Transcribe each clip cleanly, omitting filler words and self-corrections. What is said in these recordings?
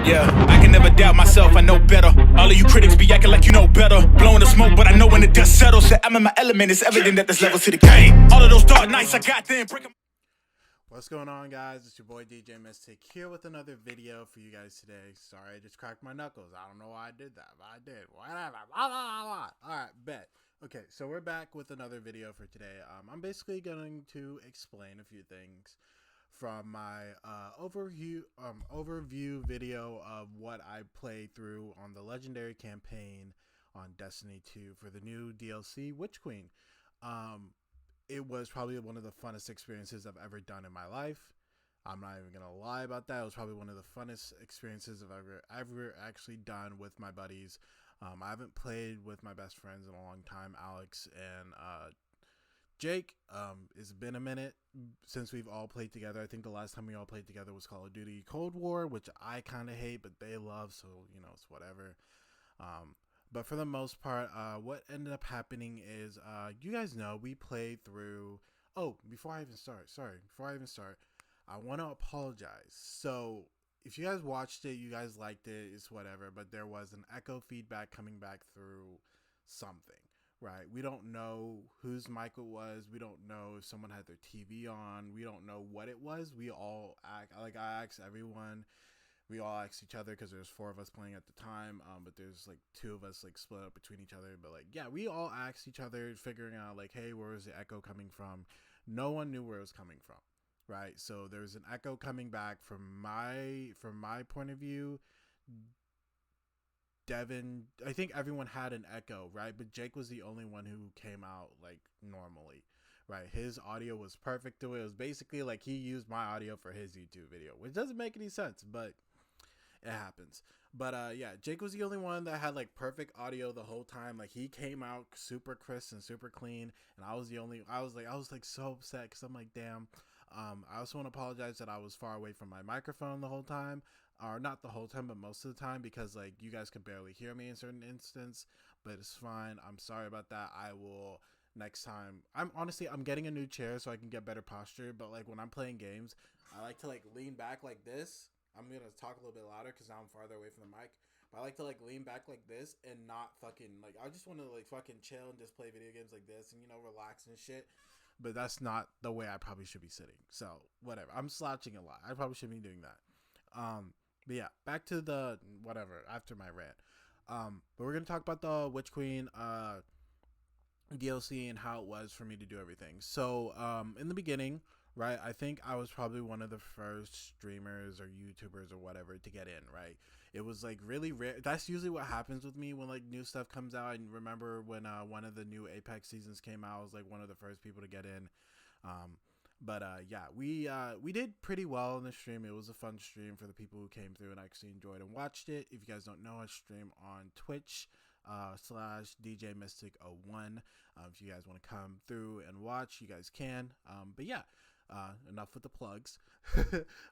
Yeah, I can never doubt myself, I know better. All of you critics be acting like you know better. Blowing the smoke, but I know when the dust settles. Said I'm in my element, it's evident that there's levels to the game. All of those dark nights I got then break them. What's going on, guys? It's your boy DJ Mystic here with another video for you guys today. Sorry, I just cracked my knuckles. I don't know why I did that, but I did. Whatever. Alright, bet. Okay, so we're back with another video for today. I'm basically going to explain a few things from my overview video of what I played through on the legendary campaign on Destiny 2 for the new DLC, Witch Queen. It was probably one of the funnest experiences I've ever done in my life. I'm not even gonna lie about that. It was probably one of the funnest experiences I've ever actually done with my buddies. I haven't played with my best friends in a long time, Alex and Jake. It's been a minute since we've all played together. I think the last time we all played together was Call of Duty Cold War, which I kind of hate, but they love, so you know, it's whatever. But for the most part, what ended up happening is, you guys know, we played through... Oh, before I even start, I want to apologize. So, if you guys watched it, you guys liked it, it's whatever, but there was an echo feedback coming back through something, right? We don't know whose mic it was. We don't know if someone had their TV on. We don't know what it was. We all I asked everyone. We all asked each other because there's 4 of us playing at the time, but there's like 2 of us like split up between each other. But like, yeah, we all asked each other, figuring out like, hey, where is the echo coming from? No one knew where it was coming from, right? So there's an echo coming back from my point of view. Devin, I think everyone had an echo, right? But Jake was the only one who came out like normally. Right, his audio was perfect to it. It was basically like he used my audio for his YouTube video, which doesn't make any sense, but it happens. But yeah, Jake was the only one that had like perfect audio the whole time. Like he came out super crisp and super clean, and I was so upset because I'm like, damn. I also want to apologize that I was far away from my microphone the whole time, or not the whole time, but most of the time, because like you guys could barely hear me in certain instances. But it's fine. I'm sorry about that. I will next time. I'm getting a new chair so I can get better posture. But like when I'm playing games, I like to like lean back like this. I'm going to talk a little bit louder because now I'm farther away from the mic. But I like to like lean back like this and not fucking like, I just want to like fucking chill and just play video games like this and, you know, relax and shit. But that's not the way I probably should be sitting. So whatever. I'm slouching a lot. I probably shouldn't be doing that. But yeah, back to the whatever after my rant. But we're going to talk about the Witch Queen DLC and how it was for me to do everything. So in the beginning, right, I think I was probably one of the first streamers or YouTubers or whatever to get in, right? It was like really rare. That's usually what happens with me when like new stuff comes out. I remember when one of the new Apex seasons came out, I was like one of the first people to get in. But yeah, we did pretty well in the stream. It was a fun stream for the people who came through and actually enjoyed and watched it. If you guys don't know, I stream on Twitch / DJ Mystic 01. If you guys want to come through and watch, you guys can. But yeah, enough with the plugs.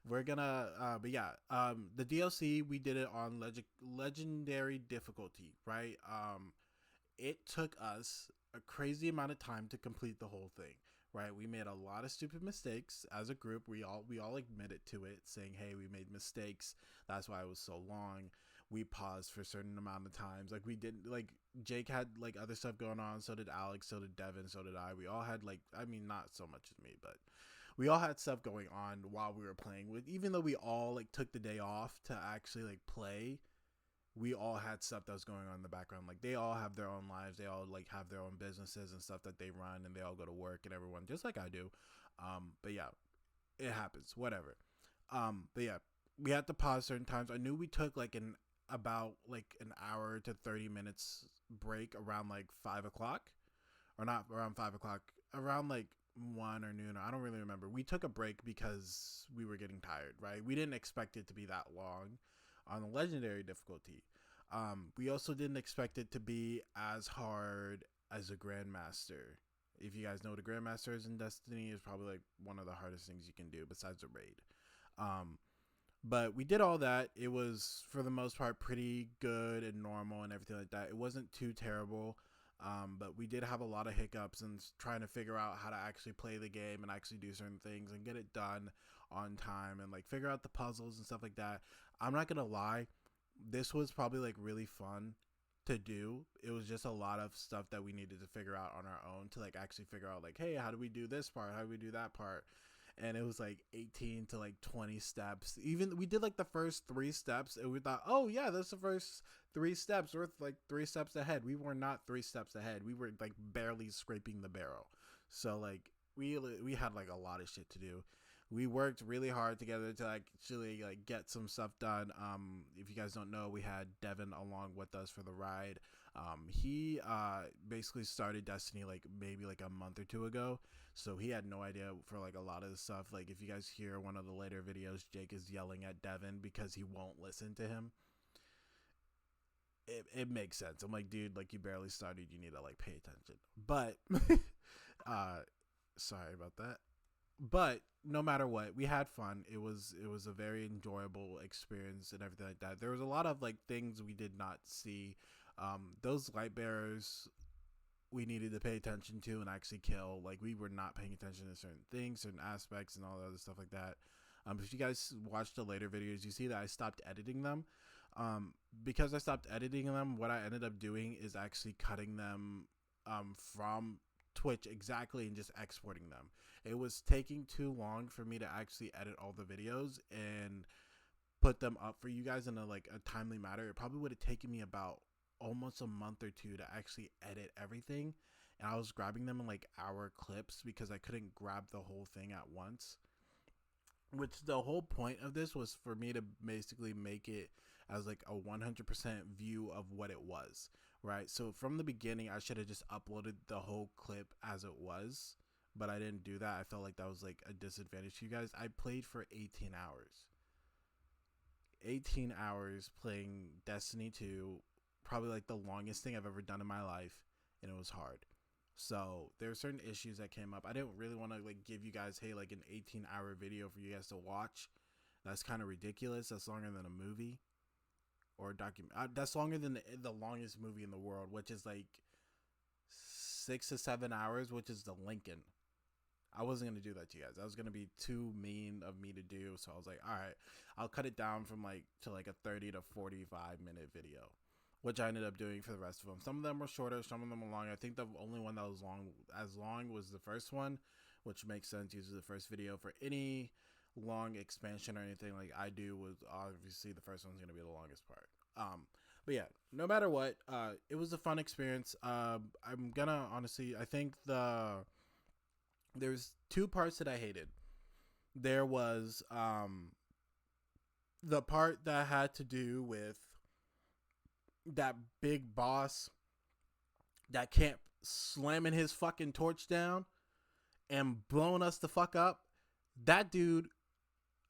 We're gonna but yeah, the DLC, we did it on legendary difficulty, right? It took us a crazy amount of time to complete the whole thing, right? We made a lot of stupid mistakes as a group. We all admitted to it, saying, hey, we made mistakes, that's why it was so long. We paused for a certain amount of times. Like we didn't, like Jake had like other stuff going on, so did Alex, so did Devin, so did I. We all had like, I mean, not so much as me, but we all had stuff going on while we were playing. With even though we all like took the day off to actually like play, we all had stuff that was going on in the background. Like they all have their own lives, they all like have their own businesses and stuff that they run, and they all go to work and everyone, just like I do. But yeah, it happens, whatever. But yeah, we had to pause certain times. I knew we took like about like an hour to 30 minutes break around like 5 o'clock, or not around 5 o'clock, around like 1 or noon. I don't really remember. We took a break because we were getting tired, right? We didn't expect it to be that long on the legendary difficulty. We also didn't expect it to be as hard as a Grandmaster. If you guys know what a Grandmaster is in Destiny, is probably like one of the hardest things you can do besides a raid. But we did all that. It was, for the most part, pretty good and normal and everything like that. It wasn't too terrible. But we did have a lot of hiccups and trying to figure out how to actually play the game and actually do certain things and get it done on time and like figure out the puzzles and stuff like that. I'm not gonna lie, this was probably like really fun to do. It was just a lot of stuff that we needed to figure out on our own to like actually figure out like, hey, how do we do this part? How do we do that part? And it was like 18 to like 20 steps. Even we did like the first 3 steps and we thought, oh yeah, that's the first 3 steps. We're like 3 steps ahead. We were not 3 steps ahead. We were like barely scraping the barrel. So like we had like a lot of shit to do. We worked really hard together to actually like get some stuff done. If you guys don't know, we had Devin along with us for the ride. He basically started Destiny like maybe like a month or 2 ago, so he had no idea for like a lot of the stuff. Like if you guys hear one of the later videos, Jake is yelling at Devin because he won't listen to him. It makes sense. I'm like, dude, like you barely started, you need to like pay attention. But sorry about that. But no matter what, we had fun. It was a very enjoyable experience and everything like that. There was a lot of like things we did not see. Those light bearers we needed to pay attention to and actually kill. Like we were not paying attention to certain things, certain aspects, and all the other stuff like that. If you guys watch the later videos, you see that I stopped editing them. Because I stopped editing them, what I ended up doing is actually cutting them from Twitch exactly and just exporting them. It was taking too long for me to actually edit all the videos and put them up for you guys in a timely manner. It probably would have taken me about almost a month or 2 to actually edit everything, and I was grabbing them in like hour clips because I couldn't grab the whole thing at once. Which the whole point of this was for me to basically make it as like a 100% view of what it was, right? So from the beginning, I should have just uploaded the whole clip as it was, but I didn't do that. I felt like that was like a disadvantage to you guys. I played for 18 hours. 18 hours playing Destiny 2, probably like the longest thing I've ever done in my life, and it was hard. So there were certain issues that came up. I didn't really want to like give you guys, hey, like an 18-hour video for you guys to watch. That's kind of ridiculous. That's longer than a movie or a document. That's longer than the longest movie in the world, which is like 6 to 7 hours, which is the Lincoln. I wasn't going to do that to you guys. That was going to be too mean of me to do. So I was like, all right, I'll cut it down from like to like a 30 to 45-minute video, which I ended up doing for the rest of them. Some of them were shorter, some of them were longer. I think the only one that was long was the first one, which makes sense. Usually the first video for any long expansion or anything like I do was obviously the first one's going to be the longest part. But yeah, no matter what, it was a fun experience. I'm gonna honestly, I think there's 2 parts that I hated. There was the part that had to do with that big boss that kept slamming his fucking torch down and blowing us the fuck up. That dude,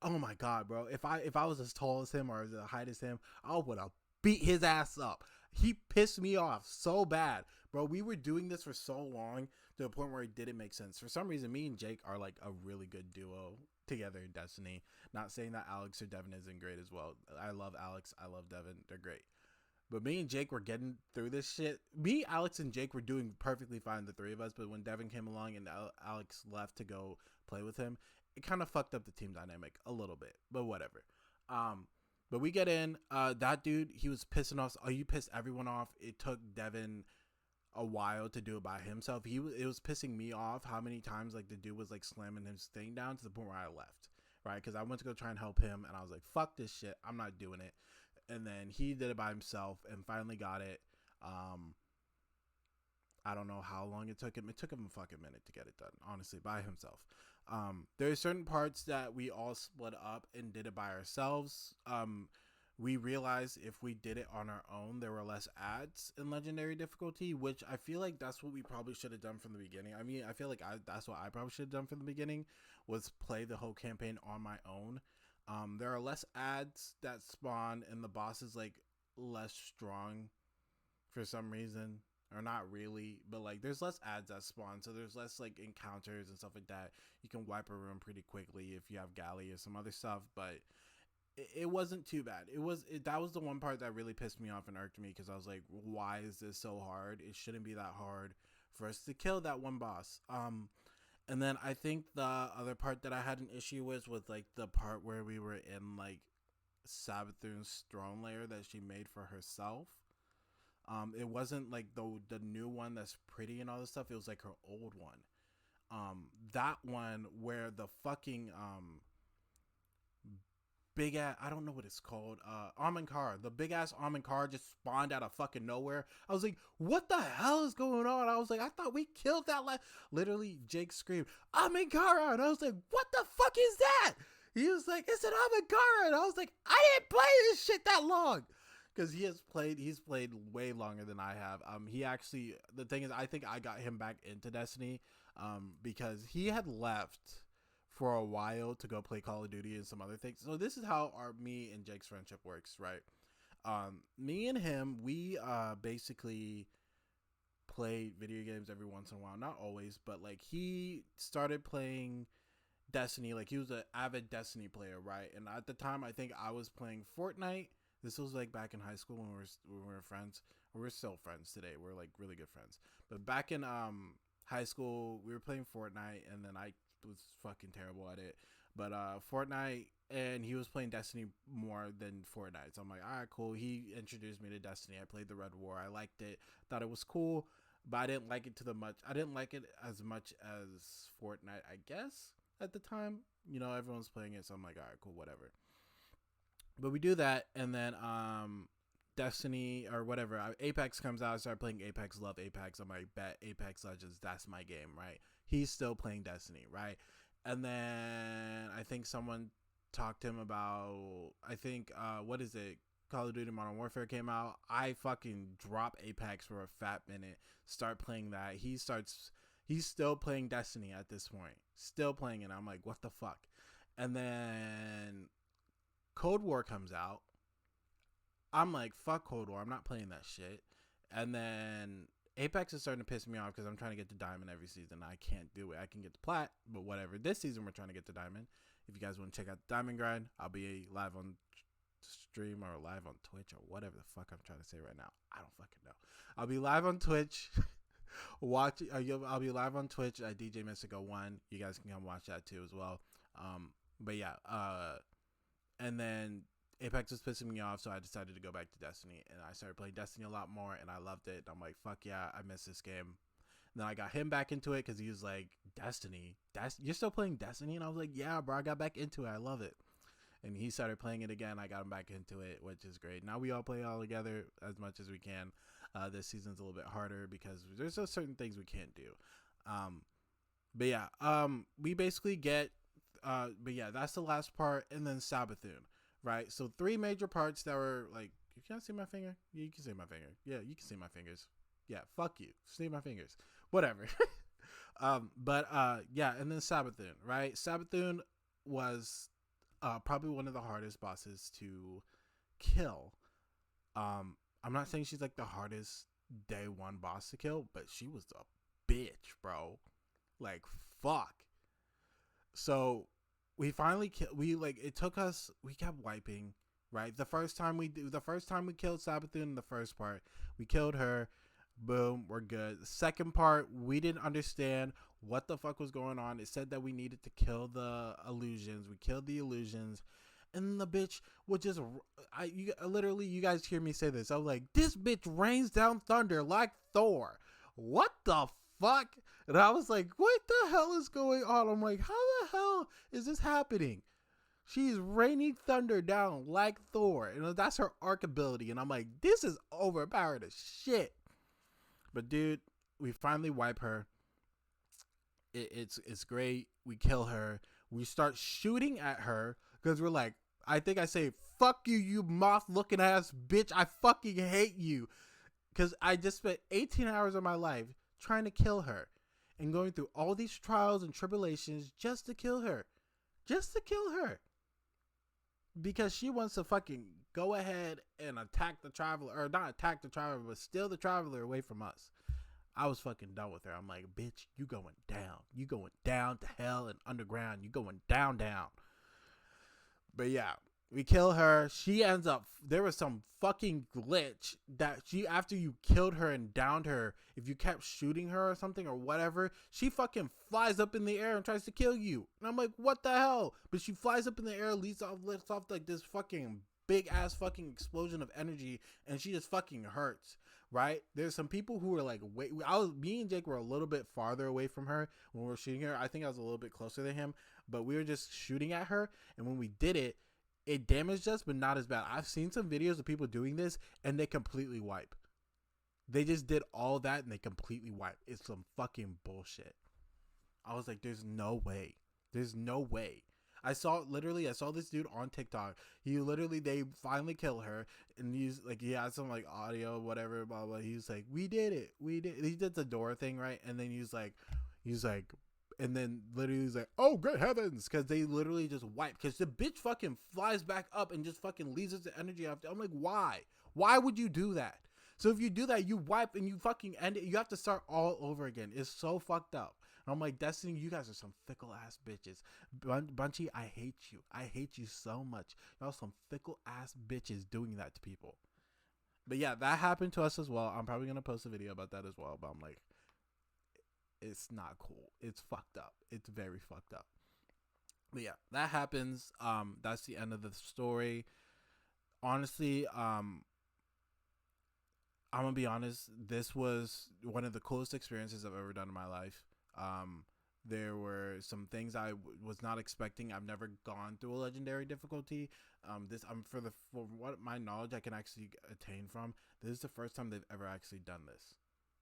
oh my god, bro. If I was as tall as him or as height as him, I would have beat his ass up. He pissed me off so bad, bro. We were doing this for so long to the point where it didn't make sense. For some reason, me and Jake are like a really good duo together in Destiny. Not saying that Alex or Devin isn't great as well. I love Alex. I love Devin. They're great. But me and Jake were getting through this shit. Me, Alex, and Jake were doing perfectly fine, the 3 of us. But when Devin came along and Alex left to go play with him, it kind of fucked up the team dynamic a little bit. But whatever. But we get in. That dude, he was pissing us. Oh, you pissed everyone off. It took Devin a while to do it by himself. It was pissing me off how many times like the dude was like slamming his thing down to the point where I left. Right? Because I went to go try and help him, and I was like, fuck this shit. I'm not doing it. And then he did it by himself and finally got it. I don't know how long it took him. It took him a fucking minute to get it done, honestly, by himself. There are certain parts that we all split up and did it by ourselves. We realized if we did it on our own, there were less ads in legendary difficulty, which I feel like that's what we probably should have done from the beginning. I mean, I feel like that's what I probably should have done from the beginning, was play the whole campaign on my own. There are less ads that spawn, and the boss is like less strong for some reason, or not really, but like there's less ads that spawn, so there's less like encounters and stuff like that. You can wipe a room pretty quickly if you have galley or some other stuff, but it wasn't too bad. That was the one part that really pissed me off and irked me, because I was like, why is this so hard? It shouldn't be that hard for us to kill that one boss. And then I think the other part that I had an issue with was like the part where we were in like Sabathun's throne layer that she made for herself. It wasn't like the new one that's pretty and all this stuff. It was like her old one. That one where the fucking big ass, I don't know what it's called, Amonkar, the big ass Amonkar just spawned out of fucking nowhere. I was like, what the hell is going on? I was like, I thought we killed that. Literally, Jake screamed Amonkara, and I was like, what the fuck is that? He was like, it's an Amonkara, and I was like, I didn't play this shit that long. Because he's played way longer than I have. He actually, the thing is, I think I got him back into Destiny, because he had left for a while to go play Call of Duty and some other things. So this is how me and Jake's friendship works, right? Me and him, we basically play video games every once in a while. Not always, but like he started playing Destiny. Like he was an avid Destiny player, right? And at the time, I think I was playing Fortnite. This was like back in high school when we were friends. We're still friends today. We're like really good friends. But back in high school, we were playing Fortnite, and then I was fucking terrible at it. But Fortnite, and he was playing Destiny more than Fortnite. So I'm like, all right, cool. He introduced me to Destiny. I played the Red War. I liked it. Thought it was cool, but I didn't like it I didn't like it as much as Fortnite, I guess, at the time. You know, everyone's playing it, so I'm like, all right, cool, whatever. But we do that, and then Destiny or whatever, Apex comes out. I start playing Apex, love Apex. I'm like, bet Apex Legends, that's my game, right? He's still playing Destiny, right? And then I think someone talked to him about, I think, what is it? Call of Duty Modern Warfare came out. I fucking drop Apex for a fat minute, start playing that. He's still playing Destiny at this point. Still playing it. I'm like, what the fuck? And then Cold War comes out. I'm like, fuck Cold War. I'm not playing that shit. And then Apex is starting to piss me off because I'm trying to get to Diamond every season. I can't do it. I can get to Plat, but whatever. This season, we're trying to get to Diamond. If you guys want to check out the Diamond Grind, I'll be live on stream or live on Twitch or whatever the fuck I'm trying to say right now. I don't fucking know. I'll be live on Twitch. I'll be live on Twitch at DJ Mystico 1. You guys can come watch that too as well. But yeah, and then Apex was pissing me off, so I decided to go back to Destiny, and I started playing Destiny a lot more, and I loved it. I'm like, fuck yeah, I miss this game. And then I got him back into it because he was like, Destiny? You're still playing Destiny? And I was like, yeah, bro, I got back into it. I love it. And he started playing it again. I got him back into it, which is great. Now we all play all together as much as we can. This season's a little bit harder because there's just certain things we can't do. But yeah, we basically get, but yeah, that's the last part. And then Sabathun, right? So 3 major parts that were like, you can't see my finger? Yeah, you can see my finger. Yeah, you can see my fingers. Yeah, fuck you. See my fingers. Whatever. Yeah, and then Sabathun, right? Sabathun was probably one of the hardest bosses to kill. I'm not saying she's like the hardest day 1 boss to kill, but she was a bitch, bro. Like, fuck. So we finally it took us, we kept wiping, right? The first time we killed Sabathun in the first part, we killed her. Boom, we're good. The second part, we didn't understand what the fuck was going on. It said that we needed to kill the illusions. We killed the illusions. And the bitch would just, literally, you guys hear me say this. I was like, this bitch rains down thunder like Thor. What the fuck? And I was like, what the hell is going on? I'm like, how the hell is this happening? She's raining thunder down like Thor. And that's her arc ability. And I'm like, this is overpowered as shit. But dude, we finally wipe her. It's great. We kill her. We start shooting at her because we're like, I think I say, fuck you, you moth looking ass bitch. I fucking hate you. Because I just spent 18 hours of my life trying to kill her and going through all these trials and tribulations just to kill her. Just to kill her. Because she wants to fucking go ahead and attack the traveler, or not attack the traveler, but steal the traveler away from us. I was fucking done with her. I'm like, bitch, you going down. You going down to hell and underground. You going down, down. But yeah, we kill her. She ends up, there was some fucking glitch that after you killed her and downed her, if you kept shooting her or something or whatever, she fucking flies up in the air and tries to kill you. And I'm like, what the hell? But she flies up in the air, lifts off like this fucking big ass fucking explosion of energy, and she just fucking hurts. Right? There's some people who were like, wait, me and Jake were a little bit farther away from her when we were shooting her. I think I was a little bit closer than him, but we were just shooting at her, and when we did it, it damaged us, but not as bad. I've seen some videos of people doing this, and they completely wipe. They just did all that, and they completely wipe. It's some fucking bullshit. I was like, there's no way. There's no way. I saw this dude on TikTok. They finally kill her, and he's like, he had some like audio, whatever, blah blah. He's like, we did it. He did the door thing, right? And then he's like, and then literally he's like, oh good heavens, because they literally just wipe, because the bitch fucking flies back up and just fucking leaves its energy after. I'm like, why? Why would you do that? So if you do that, you wipe and you fucking end it. You have to start all over again. It's so fucked up. And I'm like, Destiny, you guys are some fickle ass bitches. Bunchy, I hate you. I hate you so much. Y'all some fickle ass bitches doing that to people. But yeah, that happened to us as well. I'm probably gonna post a video about that as well. But I'm like, it's not cool. It's fucked up. It's very fucked up. But yeah, that happens. That's the end of the story. Honestly, I'm gonna be honest. This was one of the coolest experiences I've ever done in my life. There were some things I was not expecting. I've never gone through a legendary difficulty. For what my knowledge I can actually attain from, this is the first time they've ever actually done this,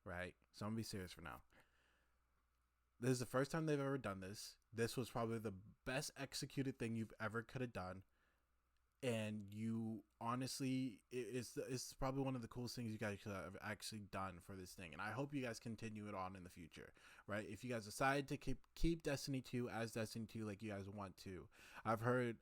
right? So I'm gonna be serious for now. This is the first time they've ever done this. This was probably the best executed thing you've ever could have done. And you honestly, it's probably one of the coolest things you guys could have actually done for this thing. And I hope you guys continue it on in the future, right? If you guys decide to keep Destiny 2 as Destiny 2 like you guys want to. I've heard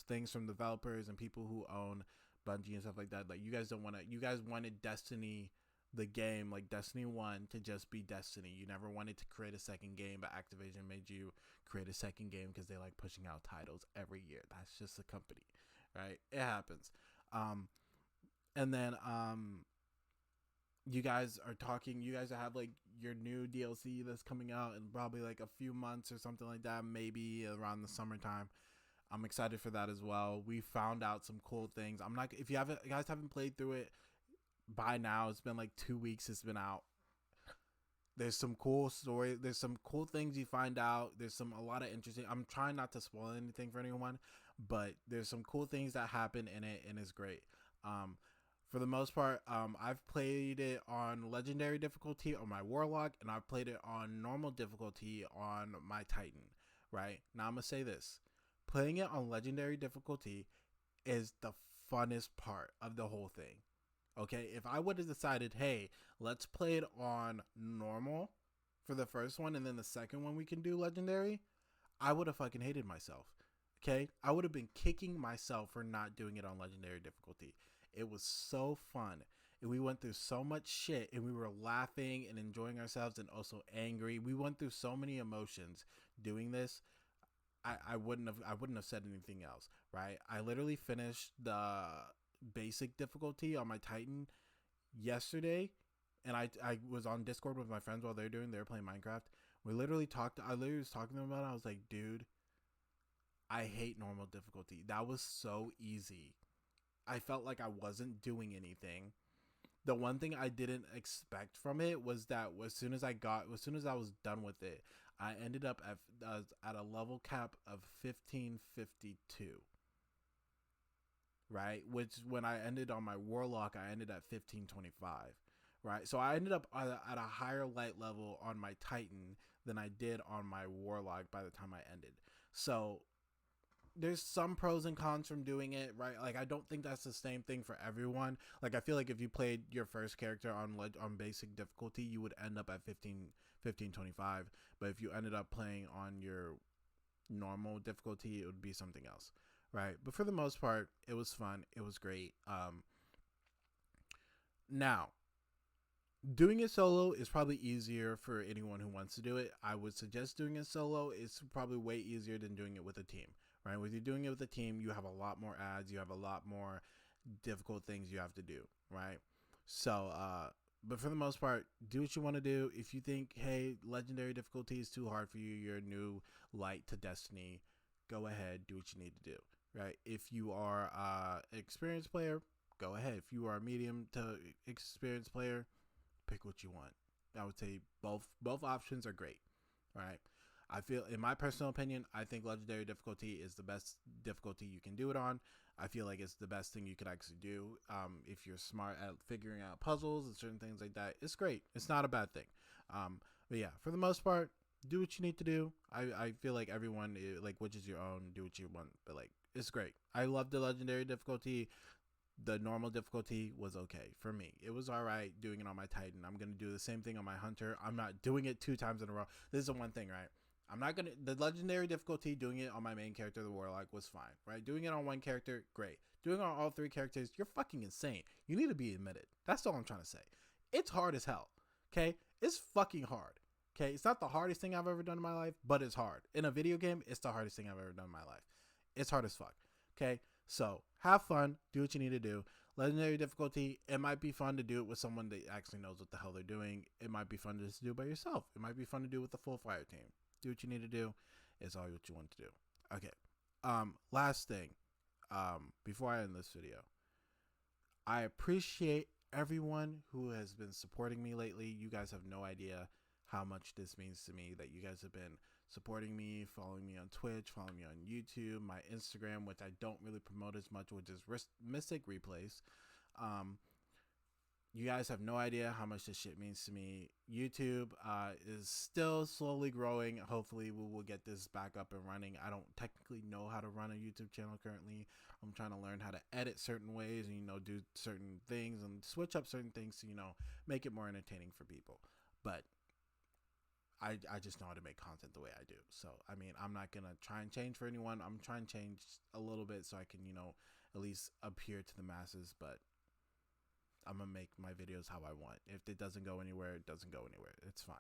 things from developers and people who own Bungie and stuff like that. Like, you guys wanted Destiny, the game, like Destiny 1, to just be Destiny. You never wanted to create a second game, but Activision made you create a second game because they like pushing out titles every year. That's just a company. Right, it happens. And then you guys are talking. You guys have like your new DLC that's coming out in probably like a few months or something like that, maybe around the summertime. I'm excited for that as well. We found out some cool things. If you guys haven't played through it by now, it's been like 2 weeks. It's been out. There's some cool story. There's some cool things you find out. There's a lot of interesting. I'm trying not to spoil anything for anyone, but there's some cool things that happen in it, and it's great. For the most part, I've played it on legendary difficulty on my warlock, and I've played it on normal difficulty on my titan. Right now, I'm gonna say this: playing it on legendary difficulty is the funnest part of the whole thing. Okay, if I would have decided, hey, let's play it on normal for the first one, and then the second one we can do legendary, I would have fucking hated myself. Okay, I would have been kicking myself for not doing it on legendary difficulty. It was so fun, and we went through so much shit, and we were laughing and enjoying ourselves, and also angry. We went through so many emotions doing this. I wouldn't have said anything else, right? I literally finished the basic difficulty on my Titan yesterday, and I was on Discord with my friends while they were playing Minecraft. I literally was talking to them about it. I was like, dude, I hate normal difficulty. That was so easy. I felt like I wasn't doing anything. The one thing I didn't expect from it was that as soon as I was done with it, I ended up at a level cap of 1552. Right, which when I ended on my warlock, I ended at 1525. Right, so I ended up at a higher light level on my titan than I did on my warlock by the time I ended. So there's some pros and cons from doing it, right? Like, I don't think that's the same thing for everyone. Like, I feel like if you played your first character on basic difficulty, you would end up at 1525. But if you ended up playing on your normal difficulty, it would be something else. Right, but for the most part, it was fun. It was great. Now, doing it solo is probably easier for anyone who wants to do it. I would suggest doing it solo. It's probably way easier than doing it with a team. Right, when you're doing it with a team, you have a lot more ads. You have a lot more difficult things you have to do. Right, so but for the most part, do what you want to do. If you think, hey, legendary difficulty is too hard for you, you're new light to Destiny, go ahead, do what you need to do. right? If you are an experienced player, go ahead. If you are a medium to experienced player, pick what you want. I would say both options are great, right? I feel, in my personal opinion, I think legendary difficulty is the best difficulty you can do it on. I feel like it's the best thing you could actually do. If you're smart at figuring out puzzles and certain things like that, it's great. It's not a bad thing. But yeah, for the most part, do what you need to do. I feel like everyone, like, which is your own, do what you want. But like, it's great. I love the legendary difficulty. The normal difficulty was okay for me. It was all right doing it on my Titan. I'm going to do the same thing on my Hunter. I'm not doing it 2 times in a row. This is the one thing, right? I'm not going to, the legendary difficulty, doing it on my main character, the Warlock, was fine, right? Doing it on one character, great. Doing it on all 3 characters, you're fucking insane. You need to be admitted. That's all I'm trying to say. It's hard as hell, okay? It's fucking hard, okay? It's not the hardest thing I've ever done in my life, but it's hard. In a video game, it's the hardest thing I've ever done in my life. It's hard as fuck, okay? So have fun, do what you need to do. Legendary difficulty, it might be fun to do it with someone that actually knows what the hell they're doing. It might be fun to just do it by yourself. It might be fun to do with the full fire team. Do what you need to do. It's all what you want to do. Okay. Last thing, before I end this video, I appreciate everyone who has been supporting me lately. You guys have no idea how much this means to me, that you guys have been supporting me, following me on Twitch, following me on YouTube, my Instagram, which I don't really promote as much, which is Mystic Replays. You guys have no idea how much this shit means to me. YouTube is still slowly growing. Hopefully we will get this back up and running. I don't technically know how to run a YouTube channel currently. I'm trying to learn how to edit certain ways and, do certain things and switch up certain things to, make it more entertaining for people. But I just know how to make content the way I do. So, I mean, I'm not going to try and change for anyone. I'm trying to change a little bit so I can, at least appear to the masses. But I'm going to make my videos how I want. If it doesn't go anywhere, it doesn't go anywhere. It's fine.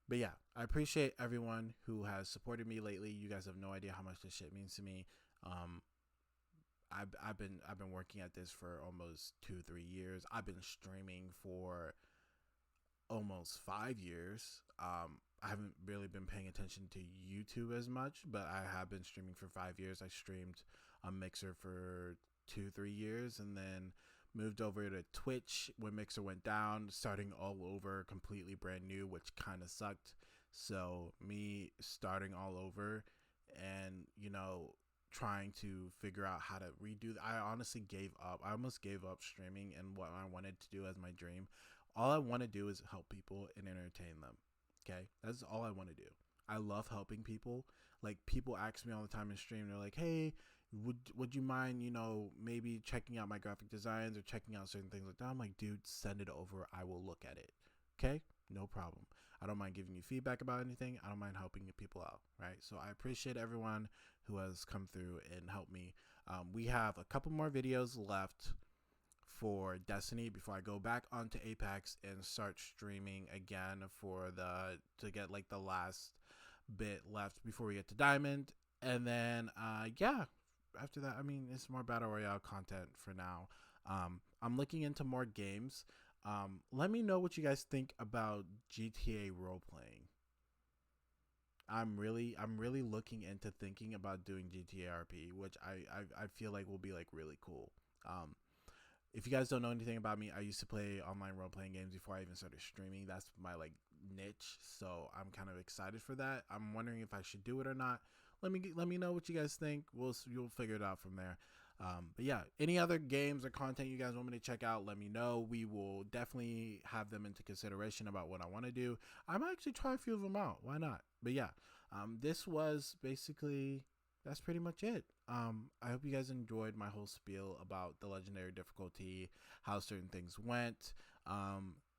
But yeah, I appreciate everyone who has supported me lately. You guys have no idea how much this shit means to me. I've been working at this for almost 2-3 years. I've been streaming for almost 5 years. I haven't really been paying attention to YouTube as much, but I have been streaming for 5 years. I streamed on Mixer for 2-3 years and then moved over to Twitch when Mixer went down, starting all over, completely brand new, which kind of sucked. So me starting all over and, trying to figure out how to redo I honestly gave up. I almost gave up streaming and what I wanted to do as my dream. All I want to do is help people and entertain them. Okay? That's all I want to do. I love helping people. Like, people ask me all the time in stream, they're like, hey, would you mind, maybe checking out my graphic designs or checking out certain things like that? I'm like, dude, send it over. I will look at it. Okay? No problem. I don't mind giving you feedback about anything. I don't mind helping people out, right? So I appreciate everyone who has come through and helped me. We have a couple more videos left for Destiny before I go back onto Apex and start streaming again to get like the last bit left before we get to Diamond. And then after that, I mean, it's more Battle Royale content for now. I'm looking into more games. Let me know what you guys think about GTA role playing. I'm really looking into thinking about doing GTA RP, which I feel like will be like really cool. If you guys don't know anything about me, I used to play online role-playing games before I even started streaming. That's my like niche, so I'm kind of excited for that. I'm wondering if I should do it or not. Let me know what you guys think. You'll figure it out from there. But yeah, any other games or content you guys want me to check out, let me know. We will definitely have them into consideration about what I want to do. I might actually try a few of them out. Why not? But yeah, this was basically, that's pretty much it. I hope you guys enjoyed my whole spiel about the legendary difficulty, how certain things went.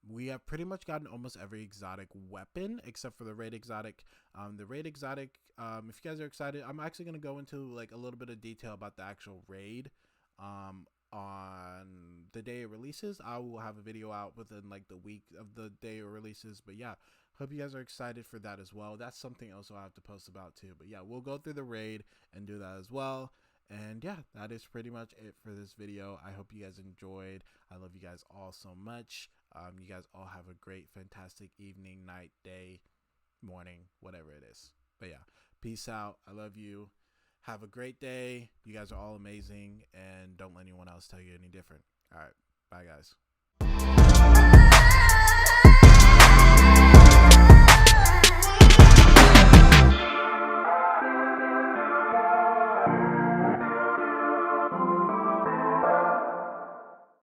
We have pretty much gotten almost every exotic weapon except for the raid exotic. The raid exotic, if you guys are excited, I'm actually going to go into like a little bit of detail about the actual raid. On the day it releases, I will have a video out within like the week of the day it releases. But yeah, hope you guys are excited for that as well. That's something else I'll have to post about too. But yeah, we'll go through the raid and do that as well. And yeah, that is pretty much it for this video. I hope you guys enjoyed. I love you guys all so much. You guys all have a great, fantastic evening, night, day, morning, whatever it is. But yeah, peace out. I love you. Have a great day. You guys are all amazing, and don't let anyone else tell you any different. All right. Bye, guys.